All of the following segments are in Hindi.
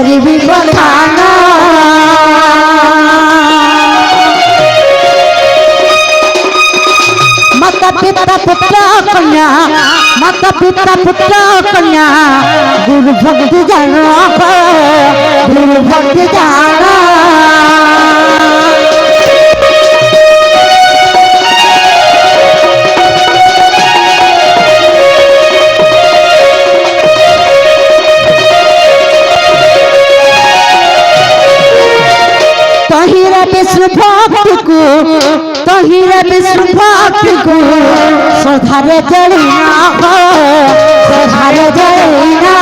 करीबी बधाना माता पिता पुत्र कन्या माता पिता पुत्र कन्या गुरु भक्ति जाना गुरु भक्ति जाना विष्णु भक्त को तहिरा विष्णु भक्त को सधारे जड़ीना सधारे जड़ीना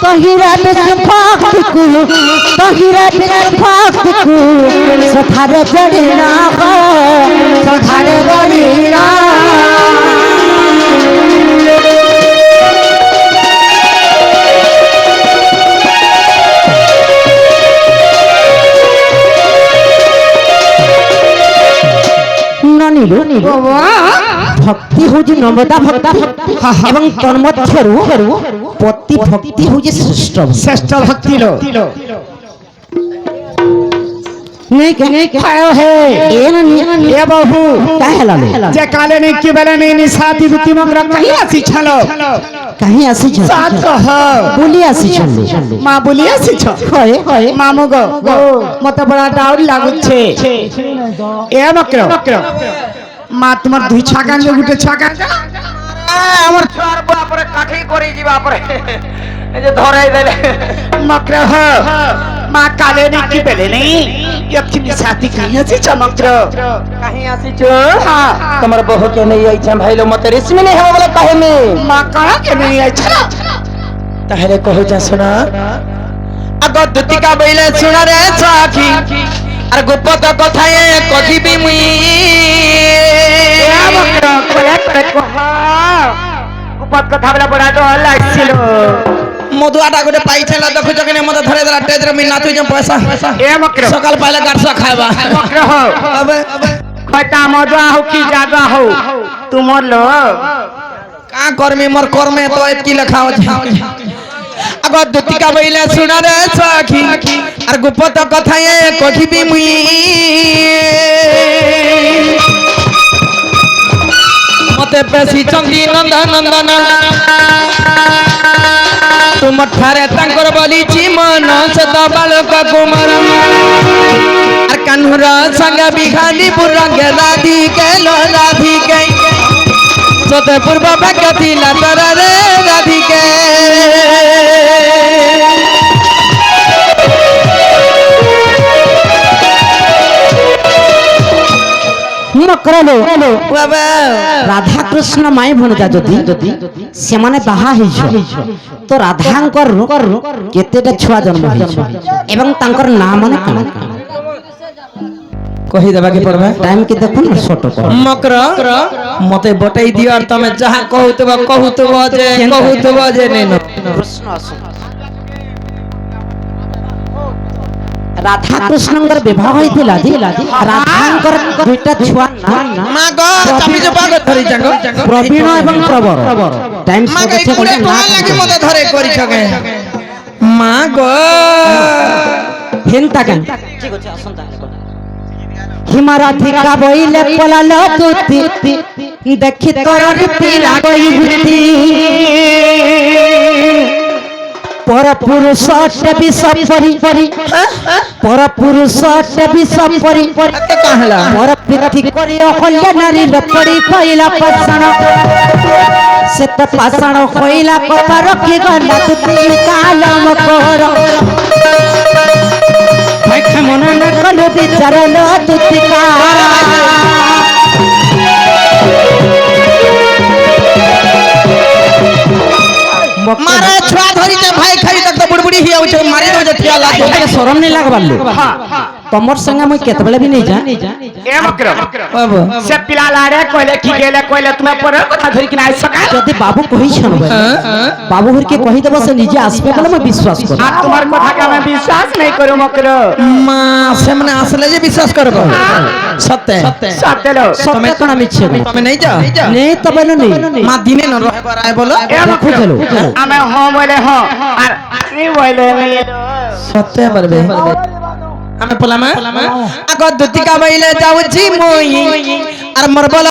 तहिरा विष्णु भक्त को तहिरा विष्णु भक्त को सधारे जड़ीना सधारे जड़ीना भक्ति हूँ नम्रता भक्ति एवं तन्मध्यरु पति भक्ति हूँ श्रेष्ठ श्रेष्ठ भक्ति लो नहीं खायो है ये बहु काहे लाले जे काले नहीं कि बेले नहीं निसाती दुति मगर कहीं आसी छलो कहीं आसी छ साथ कह बोली आसी छ मां बोली आसी छ होय मामू गो मते बड़ा डाउट लागु छे ए मकर मां तुमर दुई छाका जे गुटे छाका हमर छार बाप रे काठी करी जीवा परे ए जे धराई देले मकर ह मां काले नहीं कि बेले नहीं यति निसाती कहीं आसी छ मकर कहीं आसी छ हां तमर बहू के नहीं आई छ भाई लो मते रेशमी नहीं हो वाला काहे में मां कहा के नहीं आई छ तहरे कहो जा सुना अगो दुतिका बैले सुना रे साखी अरे गुप्पत कथाए कहिबी मुई ए मकर कोया कहा गुप्पत कथा बला बड़ा तो लागिलो मधुआटा गोटे पाइछला देखु जकने मते धरे दला टेजर मी नाथु जे पैसा ए मकर सकाल पहले गाठसा खाइबा मकर हो अबे खता मधुआ हो की जागा हो तुमर लो का कर्मी मोर कर्मे तो एतकी लखाव छ अगो दुतिका बैले सुना रे साखी अर गुप्पत कथाए कहिबी मुई मते पेशी चंदी नंदन तुम ठारे तांकर बलिची मन सत बालक कुमार अर कान्हुरा संग बिखाली पुरंग राधी के लो राधी के सते पूर्व भगति लतर रे राधी के मकर लो राधा कृष्ण माई भणजा जदि से माने बाहा हिज तो राधांकर केतेटा छुआ जन्म हिज एवं तांकर नाम माने कोन कहि देबा के परबा टाइम के देखो ना छोटो को मकर मते बटाई दियो और तमे जहां कहूतबो जे नेनो प्रश्न आसु राधा कृष्णंकर विवाह होइतिला राधांकर दुईटा छुआ ना मां गो चापी जपा को धरि जंग प्रवीण एवं प्रवर टाइम मां के कुड़े कोन लागि मते धरे करि छके मां गो हेंता कान ठीक अछि असंता हिमराधिका बोइले पलालो तुति देखि तोर रीति लागई बुद्धि पर पुरुष भी सब परी पर पुरुष भी सब परी कहला पर पृथ्वी करी अहल्य नारी लपड़ी कइला पाषाण से त पाषाण कइला कथा रखी गला तुति कालम कर भाई मन न कलो विचार लो तुति का मारे छुआ धरी के भाई खाई तक तो बुड़बुड़ी ही आउ छे मारे दो जे ठिया लाग शरम नहीं लागबालो ତମର ସାଙ୍ଗେ ମୁଇଁ କେତେବେଳେ ବି ନେଇ ଯା ଏ ମକର ବାବୁ ସେ ପିଲା ଲାଡେ କହିଲେ କି ଗେଲେ କହିଲେ তুমি পরে কথা ধরি কি না আইছ কা যদি বাবু কহিছন বাবু হরকে কহি দেব সে নিজে আসবে বলে মই বিশ্বাস করি আর তোমার কথা কে আমি বিশ্বাস নাই করু মকর মা সেমনে আসলে যে বিশ্বাস করব সত্য সতেলো সত্য কোন মিছে তুমি নেই যাও নেই তবে নেই মা দিনে ন রহে বরায় বলো এ মকর খুঁজলো আমি হ বলে হ আর তুই বলে নি সত্য পারবে আমি বললাম আগত দুতিকা বাইলে যাওছি মই আর মোর বল